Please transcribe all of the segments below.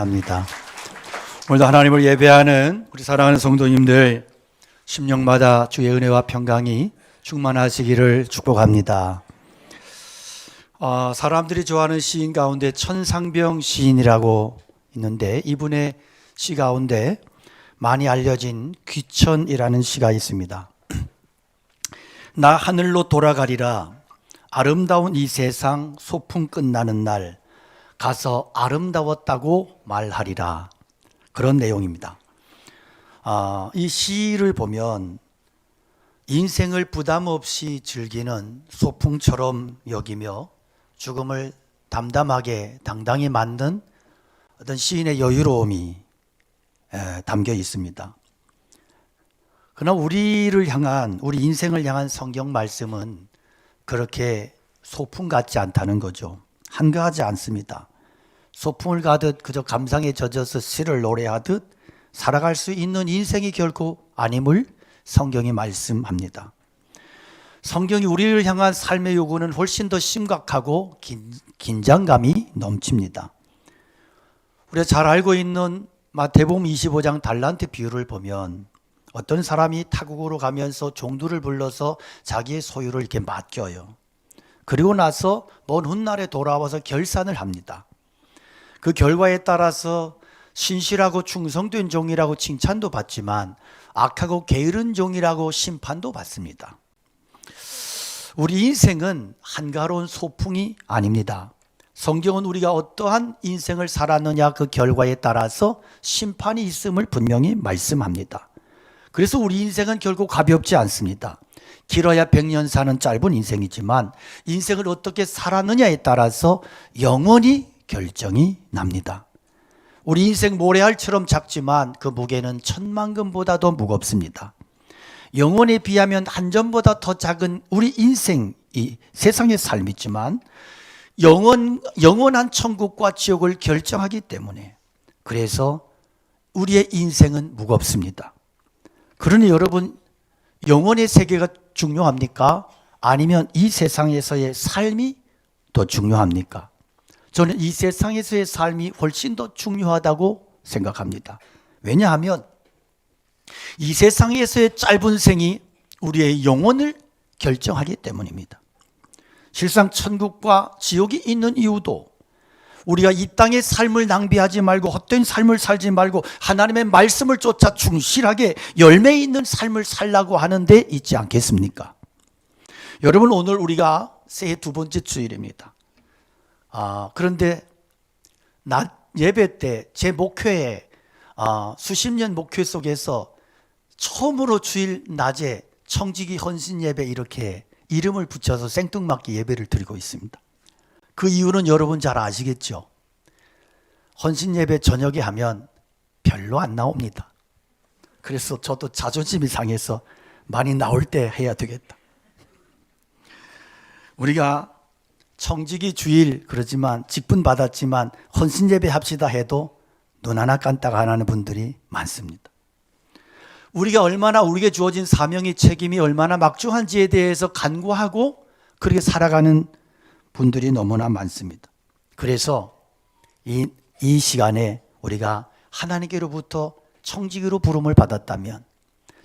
감사합니다. 오늘도 하나님을 예배하는 우리 사랑하는 성도님들 심령마다 주의 은혜와 평강이 충만하시기를 축복합니다. 사람들이 좋아하는 시인 가운데 천상병 시인이라고 있는데 이분의 시 가운데 많이 알려진 귀천이라는 시가 있습니다. 나 하늘로 돌아가리라. 아름다운 이 세상 소풍 끝나는 날 가서 아름다웠다고 말하리라. 그런 내용입니다. 이 시를 보면 인생을 부담 없이 즐기는 소풍처럼 여기며 죽음을 담담하게 당당히 만든 어떤 시인의 여유로움이 담겨 있습니다. 그러나 우리 인생을 향한 성경 말씀은 그렇게 소풍 같지 않다는 거죠. 한가하지 않습니다. 소풍을 가듯 그저 감상에 젖어서 시를 노래하듯 살아갈 수 있는 인생이 결코 아님을 성경이 말씀합니다. 성경이 우리를 향한 삶의 요구는 훨씬 더 심각하고 긴장감이 넘칩니다. 우리가 잘 알고 있는 마태복음 25장 달란트 비유를 보면 어떤 사람이 타국으로 가면서 종들을 불러서 자기의 소유를 이렇게 맡겨요. 그리고 나서 먼 훗날에 돌아와서 결산을 합니다. 그 결과에 따라서 신실하고 충성된 종이라고 칭찬도 받지만 악하고 게으른 종이라고 심판도 받습니다. 우리 인생은 한가로운 소풍이 아닙니다. 성경은 우리가 어떠한 인생을 살았느냐 그 결과에 따라서 심판이 있음을 분명히 말씀합니다. 그래서 우리 인생은 결코 가볍지 않습니다. 길어야 100년 사는 짧은 인생이지만 인생을 어떻게 살았느냐에 따라서 영원히 결정이 납니다. 우리 인생 모래알처럼 작지만 그 무게는 1000만금보다도 무겁습니다. 영혼에 비하면 한 점보다 더 작은 우리 인생이 세상의 삶이지만 영원한 천국과 지옥을 결정하기 때문에 그래서 우리의 인생은 무겁습니다. 그러니 여러분, 영혼의 세계가 중요합니까? 아니면 이 세상에서의 삶이 더 중요합니까? 저는 이 세상에서의 삶이 훨씬 더 중요하다고 생각합니다. 왜냐하면 이 세상에서의 짧은 생이 우리의 영혼을 결정하기 때문입니다. 실상 천국과 지옥이 있는 이유도 우리가 이 땅의 삶을 낭비하지 말고 헛된 삶을 살지 말고 하나님의 말씀을 쫓아 충실하게 열매 있는 삶을 살라고 하는데 있지 않겠습니까? 여러분, 오늘 우리가 새해 두 번째 주일입니다. 그런데 낮 예배 때 제 목회에 수십 년 목회 속에서 처음으로 주일 낮에 청지기 헌신 예배 이렇게 이름을 붙여서 생뚱맞게 예배를 드리고 있습니다. 그 이유는 여러분 잘 아시겠죠? 헌신 예배 저녁에 하면 별로 안 나옵니다. 그래서 저도 자존심이 상해서 많이 나올 때 해야 되겠다. 우리가 청지기 주일 그러지만 직분 받았지만 헌신 예배 합시다 해도 눈 하나 깜짝 안 하는 분들이 많습니다. 우리가 얼마나 우리에게 주어진 사명의 책임이 얼마나 막중한지에 대해서 간구하고 그렇게 살아가는 분들이 너무나 많습니다. 그래서 이 시간에 우리가 하나님께로부터 청지기로 부름을 받았다면,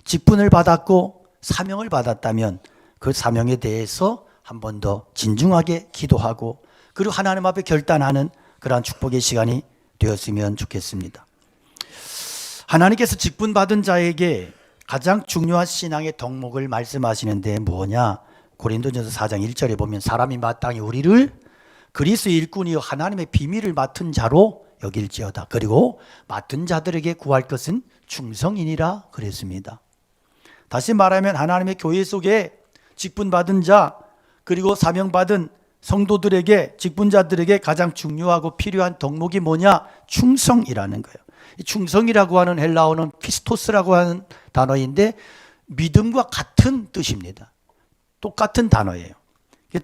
직분을 받았고 사명을 받았다면 그 사명에 대해서 한 번 더 진중하게 기도하고 그리고 하나님 앞에 결단하는 그러한 축복의 시간이 되었으면 좋겠습니다. 하나님께서 직분 받은 자에게 가장 중요한 신앙의 덕목을 말씀하시는데 뭐냐? 고린도전서 4장 1절에 보면 사람이 마땅히 우리를 그리스도의 일꾼이요 하나님의 비밀을 맡은 자로 여길지어다. 그리고 맡은 자들에게 구할 것은 충성이니라 그랬습니다. 다시 말하면 하나님의 교회 속에 직분 받은 자 그리고 사명받은 성도들에게 직분자들에게 가장 중요하고 필요한 덕목이 뭐냐? 충성이라는 거예요. 이 충성이라고 하는 헬라어는 피스토스라고 하는 단어인데 믿음과 같은 뜻입니다. 똑같은 단어예요.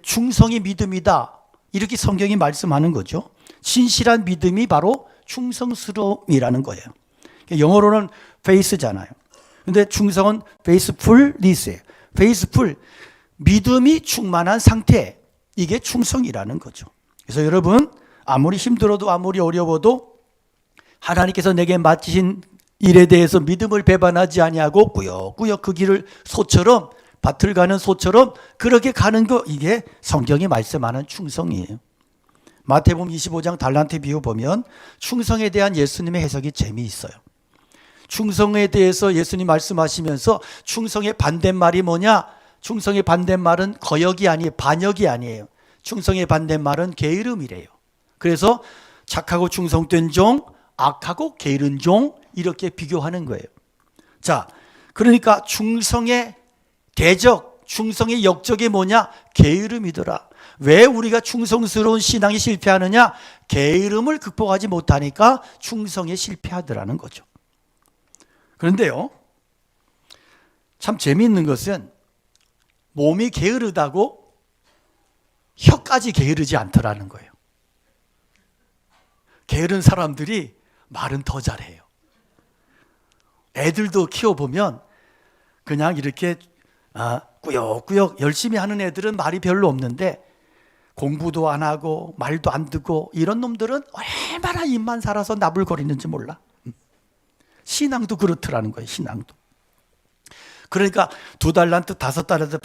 충성이 믿음이다. 이렇게 성경이 말씀하는 거죠. 신실한 믿음이 바로 충성스러움이라는 거예요. 영어로는 faith잖아요. 근데 충성은 faithfulness예요. faithful, 믿음이 충만한 상태. 이게 충성이라는 거죠. 그래서 여러분, 아무리 힘들어도 아무리 어려워도 하나님께서 내게 맡기신 일에 대해서 믿음을 배반하지 아니하고 꾸역꾸역 그 길을 소처럼, 밭을 가는 소처럼 그렇게 가는 거, 이게 성경이 말씀하는 충성이에요. 마태복음 25장 달란트 비유 보면 충성에 대한 예수님의 해석이 재미있어요. 충성에 대해서 예수님 말씀하시면서 충성의 반대말이 뭐냐? 충성의 반대말은 거역이 아니에요. 반역이 아니에요. 충성의 반대말은 게으름이래요. 그래서 착하고 충성된 종, 악하고 게으른 종, 이렇게 비교하는 거예요. 자, 그러니까 충성의 대적, 충성의 역적이 뭐냐? 게으름이더라. 왜 우리가 충성스러운 신앙이 실패하느냐? 게으름을 극복하지 못하니까 충성에 실패하더라는 거죠. 그런데요, 참 재미있는 것은 몸이 게으르다고 혀까지 게으르지 않더라는 거예요. 게으른 사람들이 말은 더 잘해요. 애들도 키워보면 그냥 이렇게 꾸역꾸역 열심히 하는 애들은 말이 별로 없는데 공부도 안 하고 말도 안 듣고 이런 놈들은 얼마나 입만 살아서 나불거리는지 몰라. 신앙도 그렇더라는 거예요. 신앙도. 그러니까 2달란트 5달란트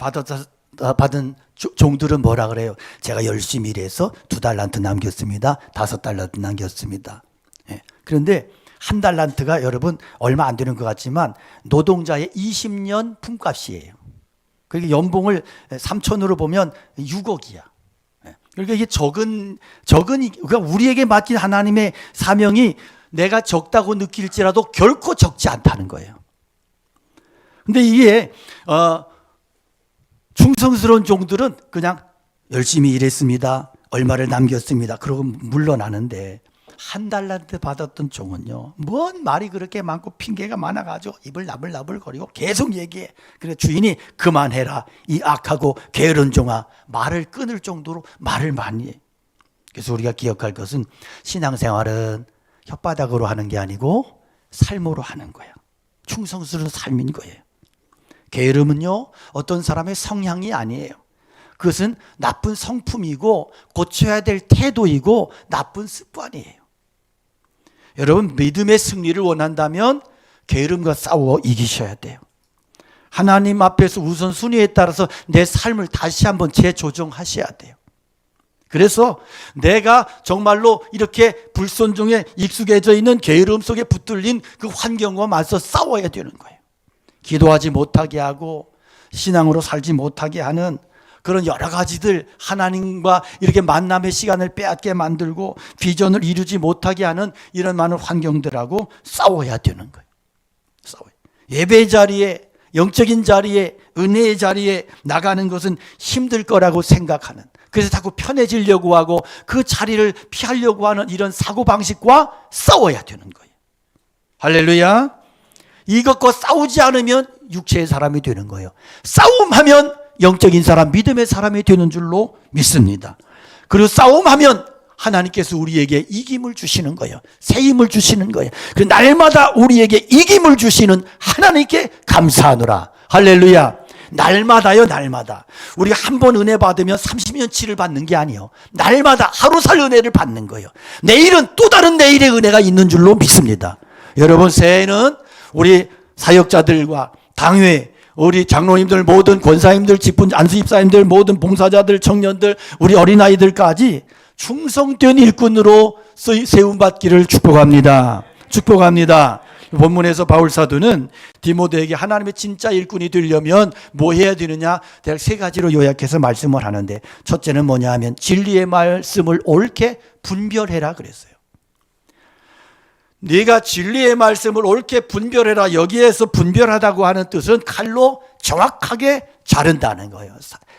받은 종들은 뭐라 그래요? 제가 열심히 일해서 2달란트 남겼습니다. 5달란트 남겼습니다. 예. 그런데 1달란트가 여러분 얼마 안 되는 것 같지만 노동자의 20년 품값이에요. 그러니까 연봉을 3천으로 보면 6억이야. 그러니까 이게 그러니까 우리에게 맡긴 하나님의 사명이 내가 적다고 느낄지라도 결코 적지 않다는 거예요. 근데 이게 충성스러운 종들은 그냥 열심히 일했습니다. 얼마를 남겼습니다. 그러고 물러나는데 1달란트 받았던 종은요, 뭔 말이 그렇게 많고 핑계가 많아가지고 입을 나불나불거리고 계속 얘기해. 그래 주인이 그만해라, 이 악하고 게으른 종아, 말을 끊을 정도로 말을 많이 해. 그래서 우리가 기억할 것은 신앙생활은 혓바닥으로 하는 게 아니고 삶으로 하는 거예요. 충성스러운 삶인 거예요. 게으름은요, 어떤 사람의 성향이 아니에요. 그것은 나쁜 성품이고 고쳐야 될 태도이고 나쁜 습관이에요. 여러분, 믿음의 승리를 원한다면 게으름과 싸워 이기셔야 돼요. 하나님 앞에서 우선순위에 따라서 내 삶을 다시 한번 재조정하셔야 돼요. 그래서 내가 정말로 이렇게 불순종에 익숙해져 있는 게으름 속에 붙들린 그 환경과 맞서 싸워야 되는 거예요. 기도하지 못하게 하고 신앙으로 살지 못하게 하는 그런 여러 가지들, 하나님과 이렇게 만남의 시간을 빼앗게 만들고 비전을 이루지 못하게 하는 이런 많은 환경들하고 싸워야 되는 거예요. 싸워요. 예배 자리에, 영적인 자리에, 은혜의 자리에 나가는 것은 힘들 거라고 생각하는, 그래서 자꾸 편해지려고 하고 그 자리를 피하려고 하는 이런 사고방식과 싸워야 되는 거예요. 할렐루야. 이것과 싸우지 않으면 육체의 사람이 되는 거예요. 싸움하면 영적인 사람, 믿음의 사람이 되는 줄로 믿습니다. 그리고 싸움하면 하나님께서 우리에게 이김을 주시는 거예요. 새 힘을 주시는 거예요. 그 날마다 우리에게 이김을 주시는 하나님께 감사하노라. 할렐루야. 날마다요, 날마다. 우리가 한 번 은혜 받으면 30년치를 받는 게 아니에요. 날마다 하루살 은혜를 받는 거예요. 내일은 또 다른 내일의 은혜가 있는 줄로 믿습니다. 여러분, 새해는 우리 사역자들과 당회, 우리 장로님들, 모든 권사님들, 집분 안수집사님들, 모든 봉사자들, 청년들, 우리 어린아이들까지 충성된 일꾼으로 세움받기를 축복합니다. 축복합니다. 본문에서 바울사도는 디모데에게 하나님의 진짜 일꾼이 되려면 뭐 해야 되느냐? 대략 3가지로 요약해서 말씀을 하는데, 첫째는 뭐냐 하면 진리의 말씀을 옳게 분별해라 그랬어요. 네가 진리의 말씀을 옳게 분별해라. 여기에서 분별하다고 하는 뜻은 칼로 정확하게 자른다는 거예요.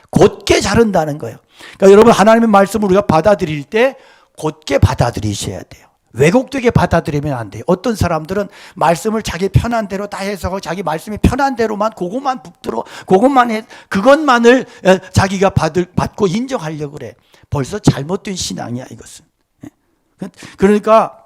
곧게 자른다는 거예요. 그러니까 여러분, 하나님의 말씀을 우리가 받아들일 때 곧게 받아들이셔야 돼요. 왜곡되게 받아들이면 안 돼요. 어떤 사람들은 말씀을 자기 편한 대로 다 해석하고 자기 말씀이 편한 대로만 그것만 붙들어, 그것만을 자기가 받고 인정하려고 그래. 벌써 잘못된 신앙이야, 이것은. 그러니까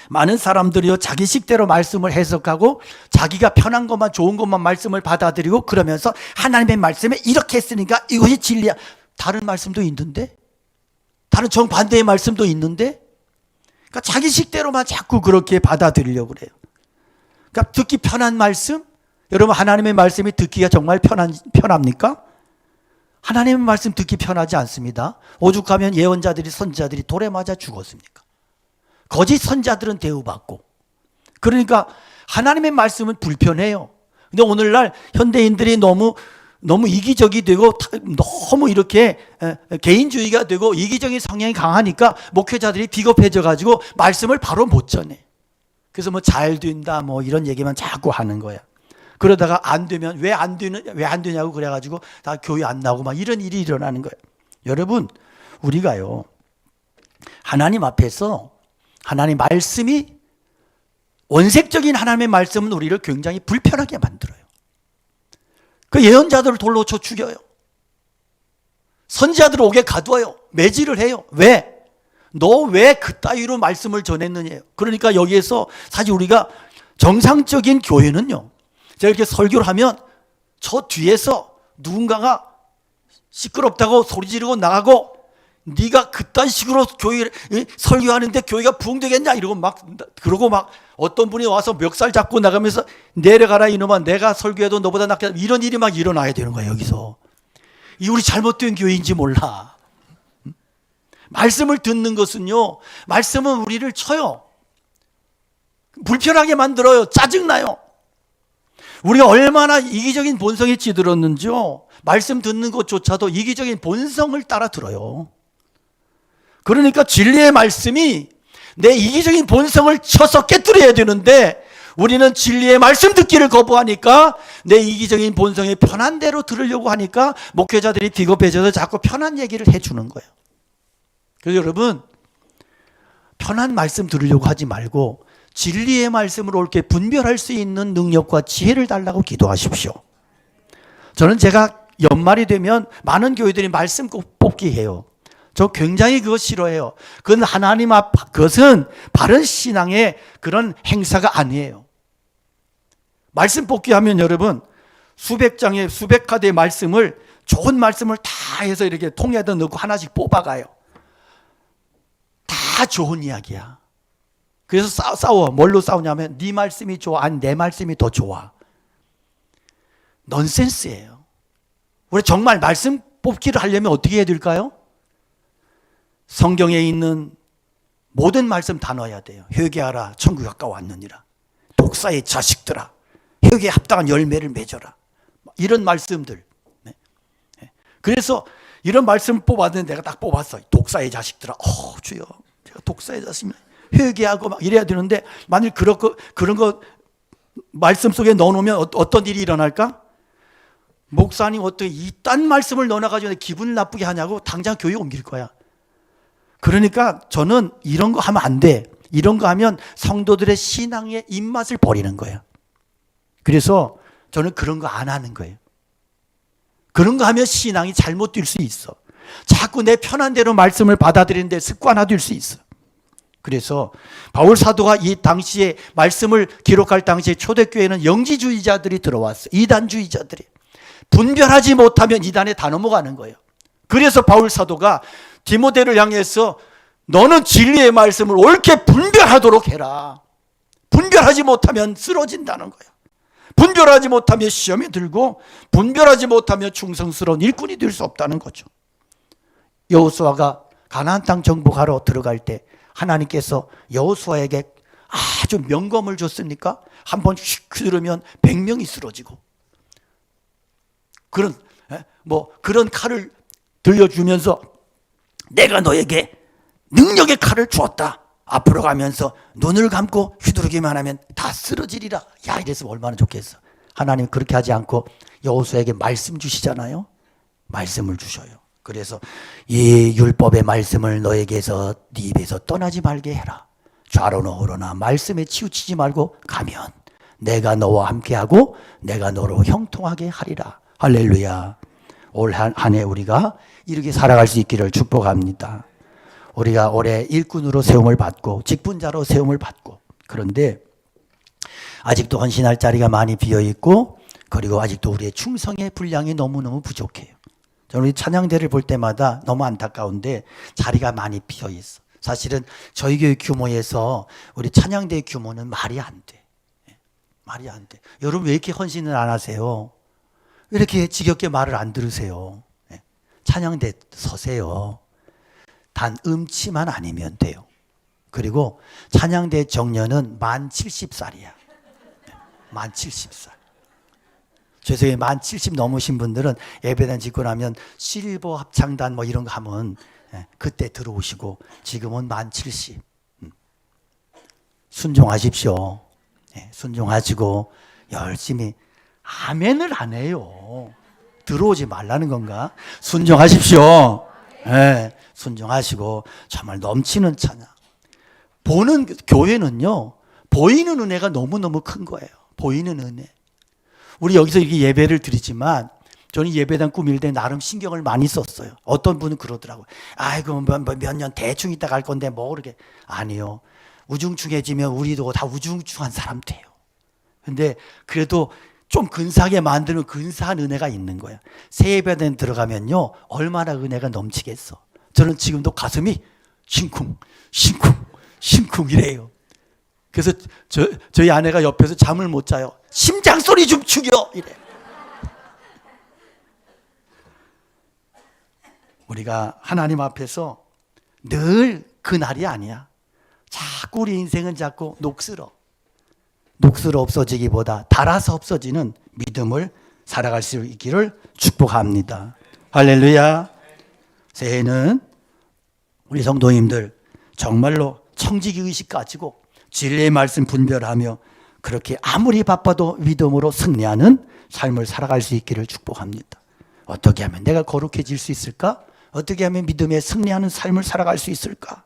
많은 사람들이요, 자기 식대로 말씀을 해석하고 자기가 편한 것만, 좋은 것만 말씀을 받아들이고 그러면서 하나님의 말씀에 이렇게 했으니까 이것이 진리야. 다른 말씀도 있는데, 다른 정반대의 말씀도 있는데, 그러니까 자기 식대로만 자꾸 그렇게 받아들이려고 그래요. 그러니까 듣기 편한 말씀? 여러분, 하나님의 말씀이 듣기가 정말 편합니까? 하나님의 말씀 듣기 편하지 않습니다. 오죽하면 예언자들이, 선지자들이 돌에 맞아 죽었습니까? 거짓 선자들은 대우받고. 그러니까 하나님의 말씀은 불편해요. 근데 오늘날 현대인들이 너무 이기적이 되고 너무 이렇게 개인주의가 되고 이기적인 성향이 강하니까 목회자들이 비겁해져 가지고 말씀을 바로 못 전해. 그래서 뭐 잘 된다 뭐 이런 얘기만 자꾸 하는 거야. 그러다가 안 되면 왜 안 되냐고 그래가지고 다 교회 안 나오고 막 이런 일이 일어나는 거예요. 여러분, 우리가요, 하나님 앞에서 하나님 말씀이, 원색적인 하나님의 말씀은 우리를 굉장히 불편하게 만들어요. 그 예언자들을 돌로 쳐 죽여요. 선지자들을 옥에 가두어요. 매질을 해요. 왜? 너 왜 그따위로 말씀을 전했느냐. 그러니까 여기에서 사실 우리가 정상적인 교회는요, 제가 이렇게 설교를 하면 저 뒤에서 누군가가 시끄럽다고 소리 지르고 나가고, 네가 그딴 식으로 교회 설교하는데 교회가 부흥되겠냐 이러고 그러고 어떤 분이 와서 멱살 잡고 나가면서 내려가라 이놈아, 내가 설교해도 너보다 낫겠다, 이런 일이 막 일어나야 되는 거예요. 여기서 이 우리 잘못된 교회인지 몰라. 말씀을 듣는 것은요, 말씀은 우리를 쳐요. 불편하게 만들어요. 짜증나요. 우리가 얼마나 이기적인 본성에 찌들었는지요. 말씀 듣는 것조차도 이기적인 본성을 따라 들어요. 그러니까 진리의 말씀이 내 이기적인 본성을 쳐서 깨뜨려야 되는데, 우리는 진리의 말씀 듣기를 거부하니까 내 이기적인 본성에 편한 대로 들으려고 하니까 목회자들이 비겁해져서 자꾸 편한 얘기를 해주는 거예요. 그래서 여러분, 편한 말씀 들으려고 하지 말고 진리의 말씀을 옳게 분별할 수 있는 능력과 지혜를 달라고 기도하십시오. 저는 제가 연말이 되면 많은 교회들이 말씀 뽑기 해요. 저 굉장히 그거 싫어해요. 그건 하나님 그것은 바른 신앙의 그런 행사가 아니에요. 말씀 뽑기 하면 여러분, 수백 장의 수백 카드의 말씀을, 좋은 말씀을 다 해서 이렇게 통에다 넣고 하나씩 뽑아가요. 다 좋은 이야기야. 그래서 싸워. 뭘로 싸우냐면 네 말씀이 좋아, 아니 내 말씀이 더 좋아. 넌센스예요. 우리 정말 말씀 뽑기를 하려면 어떻게 해야 될까요? 성경에 있는 모든 말씀 다 넣어야 돼요. 회개하라, 천국이 가까웠느니라. 독사의 자식들아, 회개에 합당한 열매를 맺어라. 이런 말씀들. 그래서 이런 말씀 뽑았는데 내가 딱 뽑았어. 독사의 자식들아. 주여, 제가 독사의 자식입니다. 회개하고 막 이래야 되는데, 만일 그런 거 말씀 속에 넣어놓으면 어떤 일이 일어날까? 목사님 어떻게 이딴 말씀을 넣어놔가지고 기분 나쁘게 하냐고 당장 교회 옮길 거야. 그러니까 저는 이런 거 하면 안 돼. 이런 거 하면 성도들의 신앙의 입맛을 버리는 거예요. 그래서 저는 그런 거 안 하는 거예요. 그런 거 하면 신앙이 잘못될 수 있어. 자꾸 내 편한 대로 말씀을 받아들이는데 습관화될 수 있어. 그래서 바울 사도가 이 당시에 말씀을 기록할 당시에 초대교회는 영지주의자들이 들어왔어요. 이단주의자들이. 분별하지 못하면 이단에 다 넘어가는 거예요. 그래서 바울 사도가 디모데를 향해서 너는 진리의 말씀을 옳게 분별하도록 해라. 분별하지 못하면 쓰러진다는 거예요. 분별하지 못하면 시험에 들고, 분별하지 못하면 충성스러운 일꾼이 될 수 없다는 거죠. 여호수아가 가나안 땅 정복하러 들어갈 때 하나님께서 여호수아에게 아주 명검을 줬습니까? 한번 휙 들으면 100명이 쓰러지고, 그런 칼을 들려주면서 내가 너에게 능력의 칼을 주었다. 앞으로 가면서 눈을 감고 휘두르기만 하면 다 쓰러지리라. 야, 이래서 얼마나 좋겠어. 하나님 그렇게 하지 않고 여호수아에게 말씀 주시잖아요. 말씀을 주셔요. 그래서 이 율법의 말씀을 너에게서 네 입에서 떠나지 말게 해라. 좌로나 우로나 말씀에 치우치지 말고 가면 내가 너와 함께하고 내가 너로 형통하게 하리라. 할렐루야. 올 한 해 우리가 이렇게 살아갈 수 있기를 축복합니다. 우리가 올해 일꾼으로 세움을 받고 직분자로 세움을 받고, 그런데 아직도 헌신할 자리가 많이 비어있고, 그리고 아직도 우리의 충성의 분량이 너무너무 부족해요. 저는 우리 찬양대를 볼 때마다 너무 안타까운데 자리가 많이 비어있어. 사실은 저희 교회 규모에서 우리 찬양대 규모는 말이 안 돼. 말이 안 돼. 여러분 왜 이렇게 헌신을 안 하세요? 왜 이렇게 지겹게 말을 안 들으세요? 찬양대 서세요. 단 음치만 아니면 돼요. 그리고 찬양대 정년은 만 70살이야. 만 70살. 죄송해요. 만 70 넘으신 분들은 예배당 짓고 나면 실버 합창단 뭐 이런 거 하면 그때 들어오시고, 지금은 만 70. 순종하십시오. 순종하시고 열심히. 아멘을 안 해요. 들어오지 말라는 건가? 순종하십시오. 순종하시고 정말 넘치는 찬양. 보는 교회는요, 보이는 은혜가 너무너무 큰 거예요. 보이는 은혜. 우리 여기서 이렇게 예배를 드리지만 저는 예배당 꾸밀 때 나름 신경을 많이 썼어요. 어떤 분은 그러더라고요. 아이고 몇 년 대충 있다 갈 건데 뭐 그렇게. 아니요. 우중충해지면 우리도 다 우중충한 사람 돼요. 근데 그래도 좀 근사하게 만드는 근사한 은혜가 있는 거야. 새 예배당 들어가면요, 얼마나 은혜가 넘치겠어. 저는 지금도 가슴이 싱쿵 싱쿵 싱쿵 이래요. 그래서 저희 아내가 옆에서 잠을 못 자요. 심장 소리 좀 죽여 이래. 우리가 하나님 앞에서 늘 그날이 아니야. 자꾸 우리 인생은 자꾸 녹슬어 없어지기보다 달아서 없어지는 믿음을 살아갈 수 있기를 축복합니다. 할렐루야. 새해는 우리 성도님들 정말로 청지기 의식 가지고 진리의 말씀 분별하며 그렇게 아무리 바빠도 믿음으로 승리하는 삶을 살아갈 수 있기를 축복합니다. 어떻게 하면 내가 거룩해질 수 있을까? 어떻게 하면 믿음에 승리하는 삶을 살아갈 수 있을까?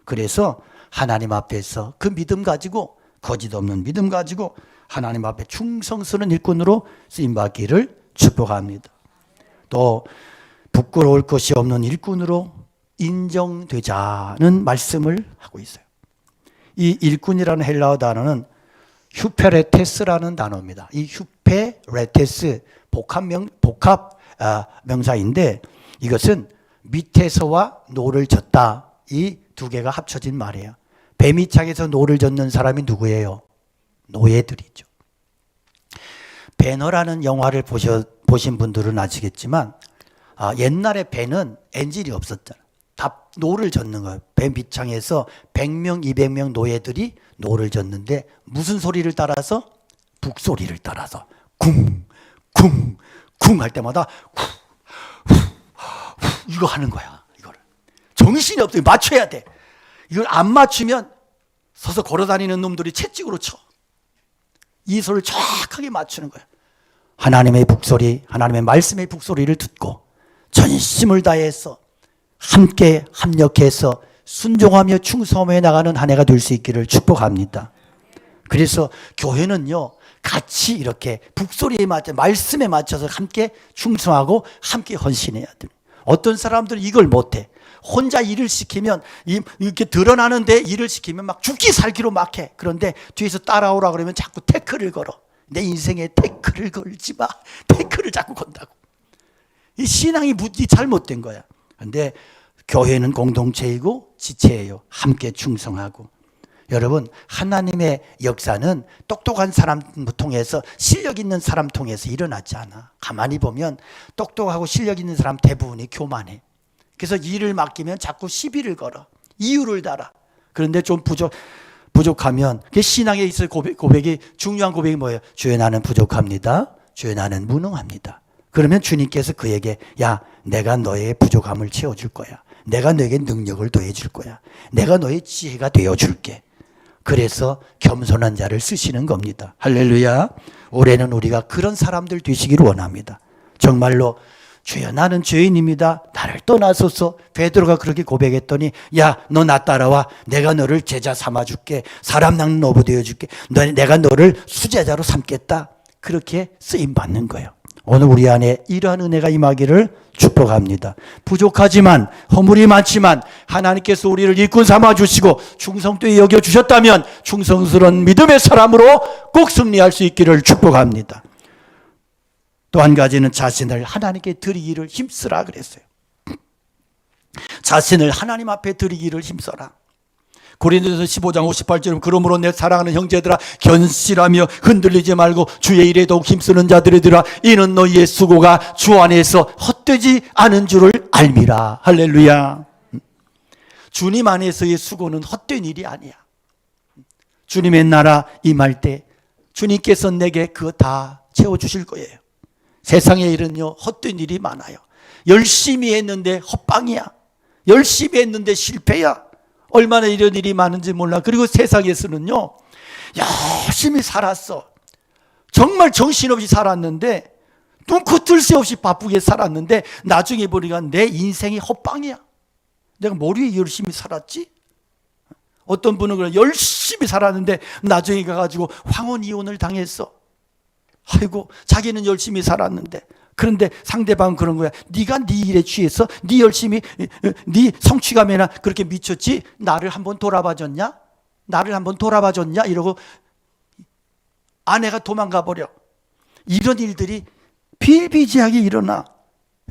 그래서 하나님 앞에서 그 믿음 가지고, 거짓 없는 믿음 가지고 하나님 앞에 충성스러운 일꾼으로 쓰임받기를 축복합니다. 또 부끄러울 것이 없는 일꾼으로 인정되자는 말씀을 하고 있어요. 이 일꾼이라는 헬라어 단어는 휴페레테스라는 단어입니다. 이 휴페레테스 복합 명사인데, 이것은 밑에서와 노를 젓다, 이 두 개가 합쳐진 말이에요. 배미창에서 노를 젓는 사람이 누구예요? 노예들이죠. 배너라는 영화를 보신 분들은 아시겠지만, 옛날에 배는 엔진이 없었잖아요. 다 노를 젓는 거예요. 배 밑창에서 100명, 200명 노예들이 노를 젓는데, 무슨 소리를 따라서? 북소리를 따라서 쿵, 쿵, 쿵 할 때마다 이거 하는 거야. 이거를 정신이 없어요. 맞춰야 돼. 이걸 안 맞추면 서서 걸어다니는 놈들이 채찍으로 쳐. 이 소리를 정확하게 맞추는 거야. 하나님의 북소리, 하나님의 말씀의 북소리를 듣고 전심을 다해서 함께 합력해서 순종하며 충성하며 나가는 한 해가 될 수 있기를 축복합니다. 그래서 교회는요, 같이 이렇게 북소리에 맞춰, 말씀에 맞춰서 함께 충성하고 함께 헌신해야 돼요. 어떤 사람들은 이걸 못해. 혼자 일을 시키면, 이렇게 드러나는데 일을 시키면 막 죽기 살기로 막 해. 그런데 뒤에서 따라오라 그러면 자꾸 태클을 걸어. 내 인생에 태클을 걸지 마. 태클을 자꾸 건다고. 이 신앙이 잘못된 거야. 그런데 교회는 공동체이고 지체예요. 함께 충성하고. 여러분, 하나님의 역사는 똑똑한 사람 통해서, 실력 있는 사람 통해서 일어나지 않아. 가만히 보면 똑똑하고 실력 있는 사람 대부분이 교만해. 그래서 일을 맡기면 자꾸 시비를 걸어. 이유를 달아. 그런데 좀 부족하면, 신앙에 있을 고백이, 중요한 고백이 뭐예요? 주여 나는 부족합니다. 주여 나는 무능합니다. 그러면 주님께서 그에게, 야, 내가 너의 부족함을 채워줄 거야. 내가 너에게 능력을 더해줄 거야. 내가 너의 지혜가 되어줄게. 그래서 겸손한 자를 쓰시는 겁니다. 할렐루야. 올해는 우리가 그런 사람들 되시기를 원합니다. 정말로 주여 나는 죄인입니다. 나를 떠나소서. 베드로가 그렇게 고백했더니, 야, 너 나 따라와. 내가 너를 제자 삼아줄게. 사람 낚는 어부 되어줄게. 내가 너를 수제자로 삼겠다. 그렇게 쓰임받는 거예요. 오늘 우리 안에 이러한 은혜가 임하기를 축복합니다. 부족하지만, 허물이 많지만 하나님께서 우리를 일꾼 삼아주시고 충성되게 여겨주셨다면 충성스러운 믿음의 사람으로 꼭 승리할 수 있기를 축복합니다. 또 한 가지는 자신을 하나님께 드리기를 힘쓰라 그랬어요. 자신을 하나님 앞에 드리기를 힘써라. 고린도전서 15장 58절 그러므로 내 사랑하는 형제들아 견실하며 흔들리지 말고 주의 일에 더욱 힘쓰는 자들이더라 이는 너희의 수고가 주 안에서 헛되지 않은 줄을 알미라. 할렐루야. 주님 안에서의 수고는 헛된 일이 아니야. 주님의 나라 임할 때 주님께서 내게 그거 다 채워주실 거예요. 세상의 일은요 헛된 일이 많아요. 열심히 했는데 헛방이야. 열심히 했는데 실패야. 얼마나 이런 일이 많은지 몰라. 그리고 세상에서는요 열심히 살았어. 정말 정신없이 살았는데 눈코 뜰 새 없이 바쁘게 살았는데 나중에 보니까 내 인생이 헛방이야. 내가 뭘 위해 열심히 살았지? 어떤 분은 그래 열심히 살았는데 나중에 가가지고 황혼 이혼을 당했어. 아이고 자기는 열심히 살았는데. 그런데 상대방은 그런 거야. 네가 네 일에 취해서 네 열심히 네 성취감에나 그렇게 미쳤지 나를 한번 돌아봐줬냐? 나를 한번 돌아봐줬냐? 이러고 아내가 도망가 버려. 이런 일들이 비일비재하게 일어나.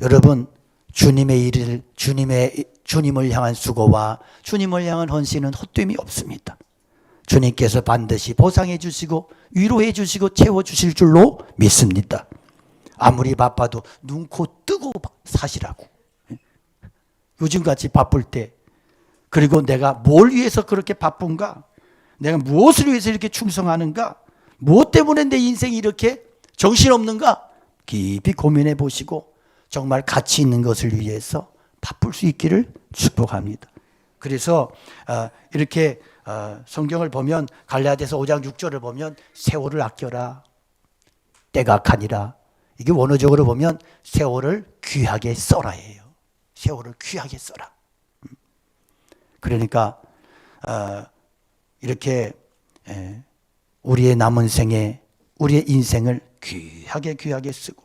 여러분 주님의 일을 주님을 향한 수고와 주님을 향한 헌신은 헛됨이 없습니다. 주님께서 반드시 보상해 주시고 위로해 주시고 채워 주실 줄로 믿습니다. 아무리 바빠도 눈코 뜨고 사시라고. 요즘같이 바쁠 때 그리고 내가 뭘 위해서 그렇게 바쁜가? 내가 무엇을 위해서 이렇게 충성하는가? 무엇 때문에 내 인생이 이렇게 정신없는가? 깊이 고민해 보시고 정말 가치 있는 것을 위해서 바쁠 수 있기를 축복합니다. 그래서 이렇게 성경을 보면 갈라디아서 5장 6절을 보면 세월을 아껴라. 때가 악하니라. 이게 원어적으로 보면 세월을 귀하게 써라예요. 세월을 귀하게 써라. 그러니까 이렇게 우리의 남은 생에 우리의 인생을 귀하게 쓰고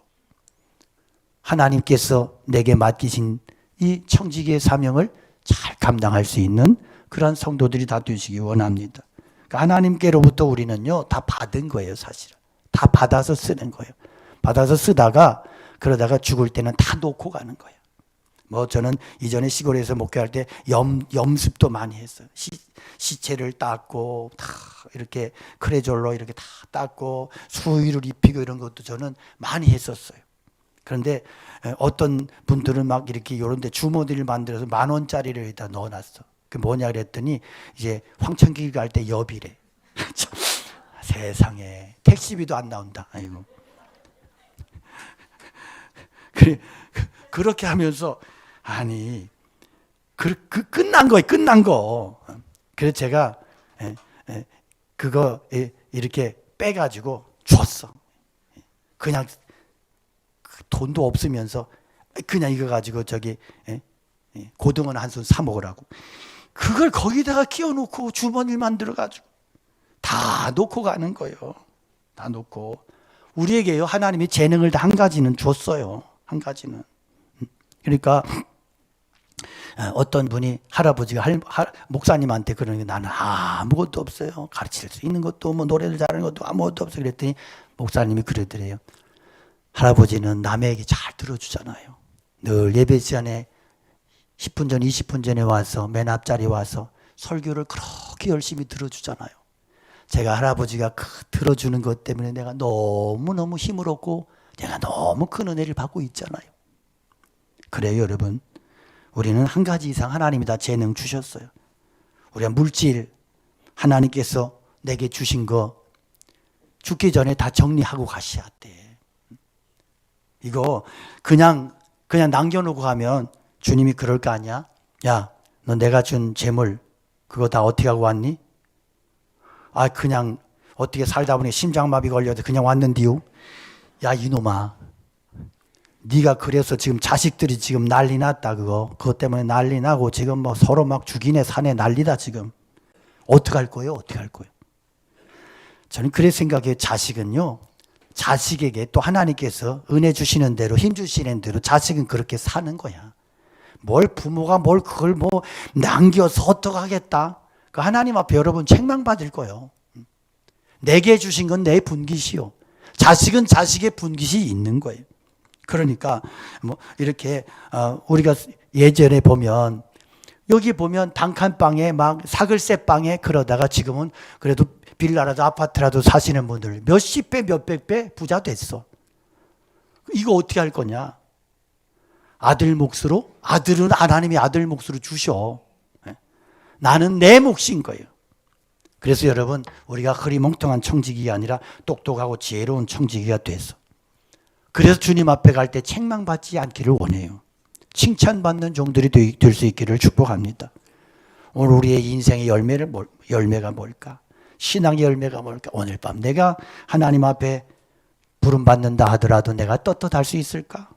하나님께서 내게 맡기신 이 청지기의 사명을 잘 감당할 수 있는 그런 성도들이 다 되시기 원합니다. 그러니까 하나님께로부터 우리는요 다 받은 거예요. 사실은 다 받아서 쓰는 거예요. 받아서 쓰다가 그러다가 죽을 때는 다 놓고 가는 거예요. 뭐 저는 이전에 시골에서 목회할 때 염습도 많이 했어요. 시체를 닦고 다 이렇게 크레졸로 이렇게 다 닦고 수의를 입히고 이런 것도 저는 많이 했었어요. 그런데 어떤 분들은 막 이렇게 이런 데 주머니를 만들어서 10,000원짜리를 여기다 넣어놨어. 그 뭐냐 그랬더니 이제 황천길 갈 때 여비래. 세상에 택시비도 안 나온다. 아이고. 그렇게 하면서 아니 끝난 거예요. 끝난 거. 그래서 제가 그거 이렇게 빼가지고 줬어. 그냥 돈도 없으면서 그냥 이거 가지고 저기 고등어는 한 손 사 먹으라고. 그걸 거기다가 끼워놓고 주머니를 만들어가지고 다 놓고 가는 거예요. 다 놓고. 우리에게요 하나님이 재능을 다 한 가지는 줬어요. 한 가지는. 그러니까 어떤 분이 할아버지가 목사님한테 그러는 게 나는 아무것도 없어요. 가르칠 수 있는 것도 뭐 노래를 잘하는 것도 아무것도 없어요. 그랬더니 목사님이 그러더래요. 할아버지는 남의 얘기 잘 들어주잖아요. 늘 예배 시간에 10분 전 20분 전에 와서 맨 앞자리 와서 설교를 그렇게 열심히 들어주잖아요. 제가 할아버지가 들어주는 것 때문에 내가 너무너무 힘을 얻고 내가 너무 큰 은혜를 받고 있잖아요. 그래요 여러분. 우리는 한 가지 이상 하나님이 다 재능 주셨어요. 우리가 물질 하나님께서 내게 주신 거 죽기 전에 다 정리하고 가셔야 돼. 이거 그냥 남겨놓고 가면 주님이 그럴 거 아니야? 야, 너 내가 준 재물 그거 다 어떻게 하고 왔니? 그냥 어떻게 살다 보니 심장마비 걸려서 그냥 왔는디요. 야 이놈아, 네가 그래서 지금 자식들이 지금 난리 났다. 그것 때문에 난리 나고 지금 뭐 서로 막 죽이네 사네 난리다 지금. 어떡할 거예요? 어떻게 할 거예요? 저는 그래 생각해요. 자식은요, 자식에게 또 하나님께서 은혜 주시는 대로 힘 주시는 대로 자식은 그렇게 사는 거야. 뭘 부모가 뭘 그걸 뭐 남겨서 어떡하겠다. 그 하나님 앞에 여러분 책망받을 거예요. 내게 주신 건 내 분깃이요. 자식은 자식의 분깃이 있는 거예요. 그러니까 뭐 이렇게 우리가 예전에 보면 여기 보면 단칸방에 막 사글세 방에 그러다가 지금은 그래도 빌라라도 아파트라도 사시는 분들 몇십 배 몇백 배 부자 됐어. 이거 어떻게 할 거냐? 아들 몫으로? 아들은 하나님이 아들 몫으로 주셔. 나는 내 몫인 거예요. 그래서 여러분, 우리가 흐리멍텅한 청지기가 아니라 똑똑하고 지혜로운 청지기가 돼서, 그래서 주님 앞에 갈 때 책망받지 않기를 원해요. 칭찬받는 종들이 될 수 있기를 축복합니다. 오늘 우리의 인생의 열매가 뭘까? 신앙의 열매가 뭘까? 오늘 밤 내가 하나님 앞에 부름받는다 하더라도 내가 떳떳할 수 있을까?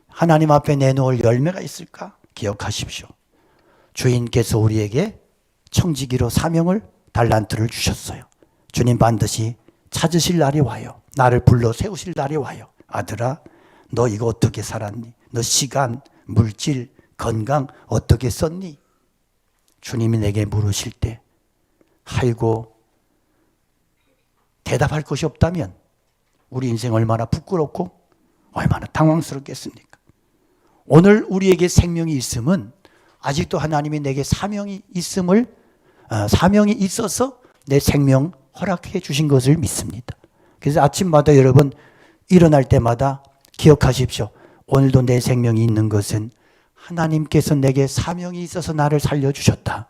하나님 앞에 내놓을 열매가 있을까? 기억하십시오. 주인께서 우리에게 청지기로 사명을, 달란트를 주셨어요. 주님 반드시 찾으실 날이 와요. 나를 불러 세우실 날이 와요. 아들아, 너 이거 어떻게 살았니? 너 시간, 물질, 건강 어떻게 썼니? 주님이 내게 물으실 때, 아이고, 대답할 것이 없다면 우리 인생 얼마나 부끄럽고 얼마나 당황스럽겠습니까? 오늘 우리에게 생명이 있음은 아직도 하나님이 내게 사명이 있어서 내 생명 허락해 주신 것을 믿습니다. 그래서 아침마다 여러분 일어날 때마다 기억하십시오. 오늘도 내 생명이 있는 것은 하나님께서 내게 사명이 있어서 나를 살려주셨다.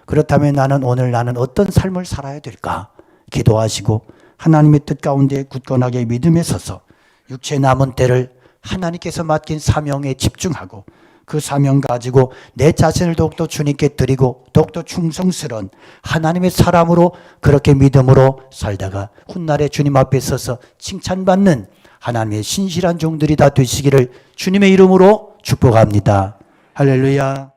그렇다면 오늘 나는 어떤 삶을 살아야 될까? 기도하시고 하나님의 뜻 가운데 굳건하게 믿음에 서서 육체 남은 때를 하나님께서 맡긴 사명에 집중하고 그 사명 가지고 내 자신을 더욱더 주님께 드리고 더욱더 충성스러운 하나님의 사람으로 그렇게 믿음으로 살다가 훗날에 주님 앞에 서서 칭찬받는 하나님의 신실한 종들이 다 되시기를 주님의 이름으로 축복합니다. 할렐루야.